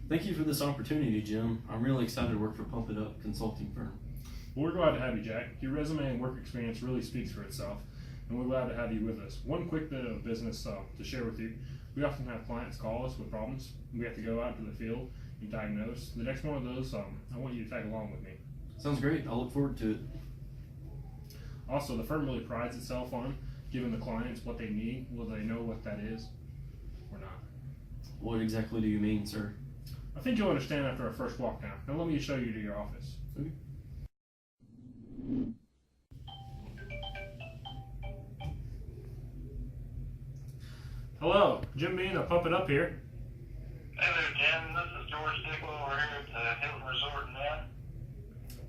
Thank you for this opportunity, Jim. I'm really excited to work for Pump It Up Consulting Firm. Well, we're glad to have you, Jack. Your resume and work experience really speaks for itself, and we're glad to have you with us. One quick bit of business to share with you. We often have clients call us with problems. We have to go out to the field and diagnose. The next one of those, I want you to tag along with me. Sounds great. I'll look forward to it. Also, the firm really prides itself on giving the clients what they need. Will they know what that is or not? What exactly do you mean, sir? I think you'll understand after our first walk now. Now let me show you to your office. Okay. Hello, Jim Bean, Pump It Up here. Hey there, Jim. This is George Dickel over here at the Hilton Resort and Inn.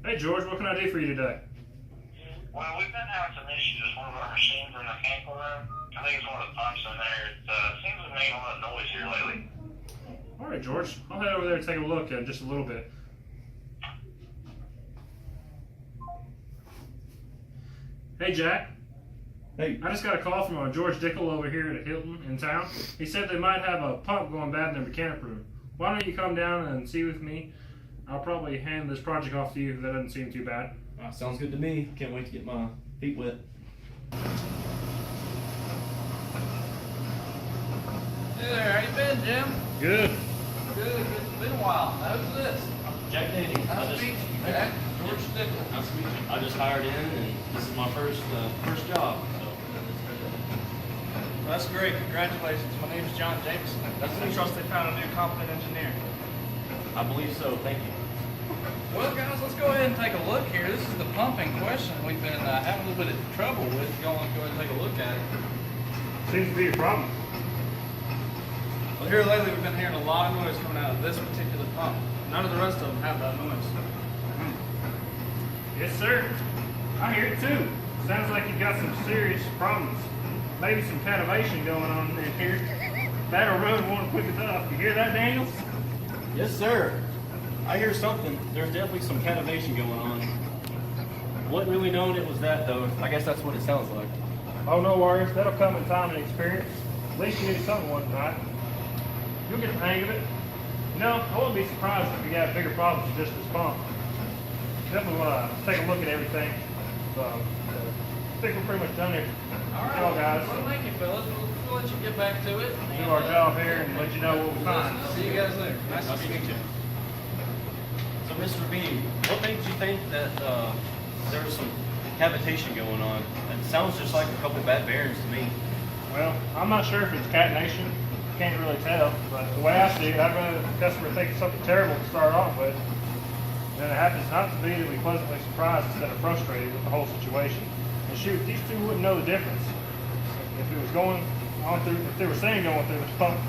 Hey George, what can I do for you today? Well, we've been having some issues with one of our machines in the mechanical room. I think it's one of the pumps in there. It seems to make a lot of noise here lately. All right, George. I'll head over there and take a look in just a little bit. Hey, Jack. Hey. I just got a call from George Dickel over here at Hilton in town. He said they might have a pump going bad in their mechanic room. Why don't you come down and see with me? I'll probably hand this project off to you if that doesn't seem too bad. Sounds good to me. Can't wait to get my feet wet. Hey there, how you been, Jim? Good. Good. It's been a while. How's this? Jack Danny. Nice to meet you, Jack. George Stickle. Nice to meet you. I just hired in, and this is my first job. So. Well, that's great. Congratulations. My name is John Jameson. I trust they found a new competent engineer. I believe so. Thank you. Well, guys, let's go ahead and take a look here. This is the pump in question. We've been having a little bit of trouble with. Go ahead and take a look at it. Seems to be a problem. Well, here lately we've been hearing a lot of noise coming out of this particular pump. None of the rest of them have that noise. Yes, sir. I hear it too. Sounds like you've got some serious problems. Maybe some cativation going on in here. That'll run one quick enough. You hear that, Daniels? Yes, sir. I hear something. There's definitely some cativation going on. Wasn't really knowing it was that, though. I guess that's what it sounds like. Oh, no worries. That'll come in time and experience. At least you knew something wasn't right. You'll get the hang of it. You know, I wouldn't be surprised if you got bigger problems with just this pump. Definitely want to take a look at everything. I think we're pretty much done here. All right. Well, guys, Well, thank you, fellas. We'll let you get back to it. do our job here and let you know what we find. See you guys later. Nice to meet you. So, Mr. Bean, what made you think that there was some cavitation going on? It sounds just like a couple bad bearings to me. Well, I'm not sure if it's catenation. Can't really tell. But the way I see it, I'd rather the customer think it's something terrible to start off with. And it happens not to be to be pleasantly surprised instead of frustrated with the whole situation. And shoot, these two wouldn't know the difference. If it was going on through, if they were saying going through the pump,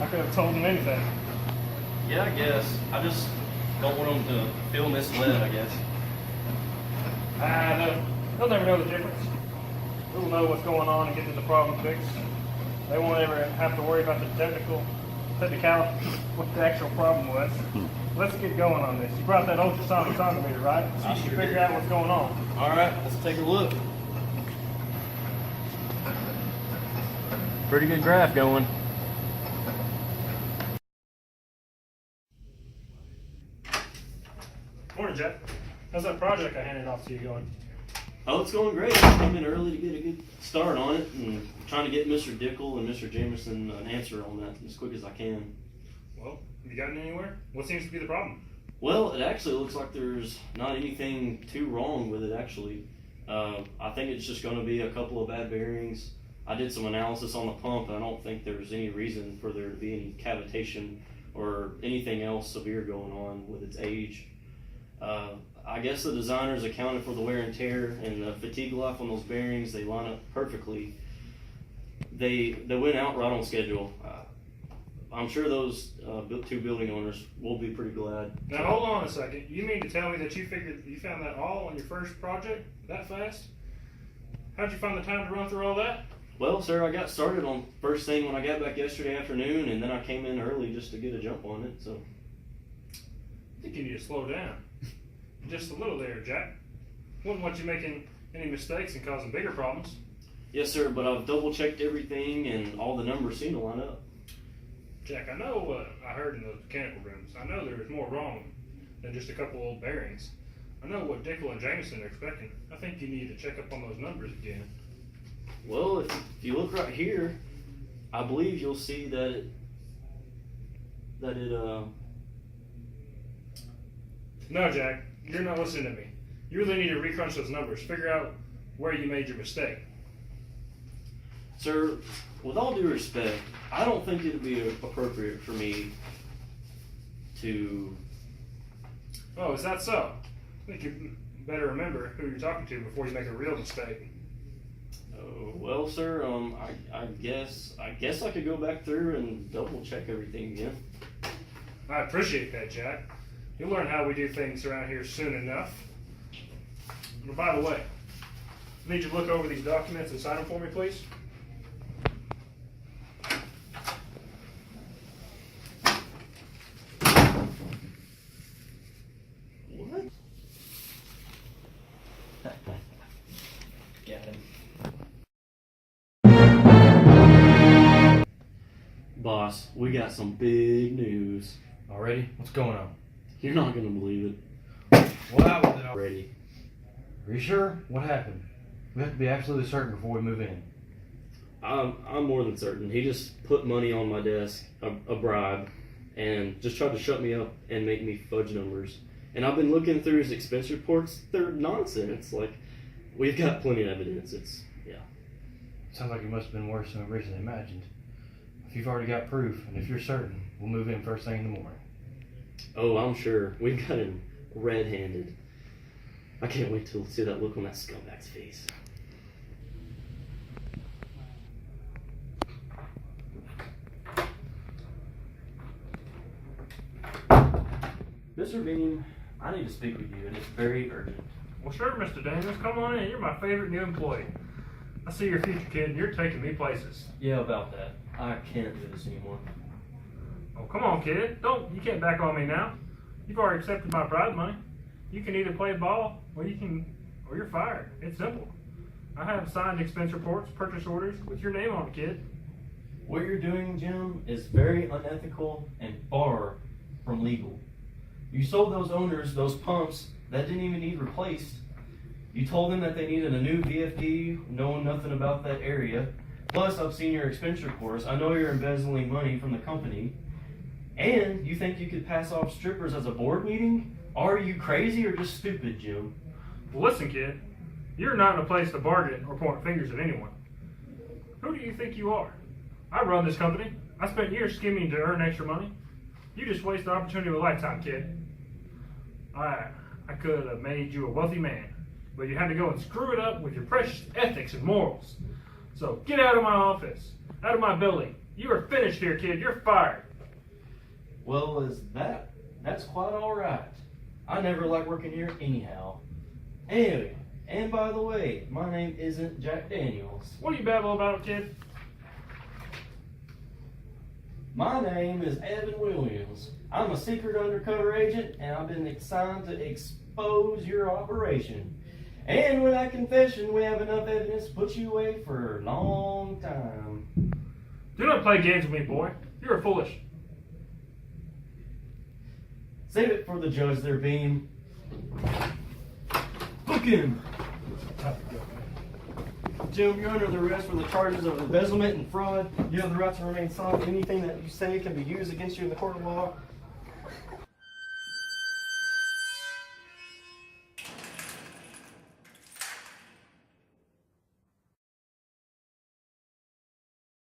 I could have told them anything. Yeah, I guess. I just don't want them to feel misled, I guess. They'll never know the difference. We'll know what's going on and get to the problem fixed. They won't ever have to worry about the technicality, what the actual problem was. Let's get going on this. You brought that ultrasonic sonometer, right? So you can figure out what's going on. All right, let's take a look. Pretty good graph going. Morning, Jeff. How's that project I handed off to you going? Oh, it's going great. I came in early to get a good start on it, and trying to get Mr. Dickel and Mr. Jameson an answer on that as quick as I can. Well, have you gotten anywhere? What seems to be the problem? Well, it actually looks like there's not anything too wrong with it, actually. I think it's just going to be a couple of bad bearings. I did some analysis on the pump, and I don't think there's any reason for there to be any cavitation or anything else severe going on with its age. I guess the designers accounted for the wear and tear and the fatigue life on those bearings. They line up perfectly. They went out right on schedule. I'm sure those two building owners will be pretty glad. Now hold on a second. You mean to tell me that you figured you found that all on your first project that fast? How'd you find the time to run through all that? Well, sir, I got started on first thing when I got back yesterday afternoon, and then I came in early just to get a jump on it. So I think you need to slow down. Just a little there, Jack. Wouldn't want you making any mistakes and causing bigger problems. yes, sir, but I've double checked everything, and all the numbers seem to line up. Jack, I know what I heard in those mechanical rooms. I know there's more wrong than just a couple old bearings. I know what Dickel and Jameson are expecting. I think you need to check up on those numbers again. Well, if you look right here, I believe you'll see that No, Jack, you're not listening to me. You really need to recrunch those numbers. Figure out where you made your mistake. Sir, with all due respect, I don't think it'd be appropriate for me to. Oh, is that so? I think you better remember who you're talking to before you make a real mistake. Well, sir, I guess I could go back through and double check everything again. I appreciate that, Jack. You'll learn how we do things around here soon enough. But by the way, I need you to look over these documents and sign them for me, please. What? Gavin. Boss, we got some big news. Already? What's going on? You're not gonna believe it. What happened already? Already. Are you sure? What happened? We have to be absolutely certain before we move in. I'm more than certain. He just put money on my desk, a bribe, and just tried to shut me up and make me fudge numbers. And I've been looking through his expense reports. They're nonsense. Like, we've got plenty of evidence. Yeah. Sounds like it must have been worse than we originally imagined. If you've already got proof, and if you're certain, we'll move in first thing in the morning. Oh, I'm sure. We've got him red-handed. I can't wait to see that look on that scumbag's face. Mr. Beam, I need to speak with you, and it's very urgent. Well, sure, Mr. Daniels. Come on in. You're my favorite new employee. I see your future, kid, and you're taking me places. Yeah, about that. I can't do this anymore. Oh, come on, kid. You can't back on me now. You've already accepted my prize money. You can either play ball, or you're fired. It's simple. I have signed expense reports, purchase orders with your name on it, kid. What you're doing, Jim, is very unethical and far from legal. You sold those owners those pumps that didn't even need replaced. You told them that they needed a new VFD, knowing nothing about that area. Plus, I've seen your expense reports. I know you're embezzling money from the company. And you think you could pass off strippers as a board meeting? Are you crazy or just stupid, Jim? Well, listen, kid. You're not in a place to bargain or point fingers at anyone. Who do you think you are? I run this company. I spent years scheming to earn extra money. You just wasted the opportunity of a lifetime, kid. I could have made you a wealthy man, but you had to go and screw it up with your precious ethics and morals. So get out of my office, out of my building. You are finished here, kid. You're fired. Well, that's quite all right. I never like working here anyhow. Anyway, and by the way, my name isn't Jack Daniels. What are you babbling about, kid? My name is Evan Williams. I'm a secret undercover agent, and I've been assigned to expose your operation. And with that confession, we have enough evidence to put you away for a long time. Do not play games with me, boy. You are foolish. Save it for the judge there, Beam. Book him! Jim, you're under the arrest for the charges of embezzlement and fraud. You have the right to remain silent. Anything that you say can be used against you in the court of law.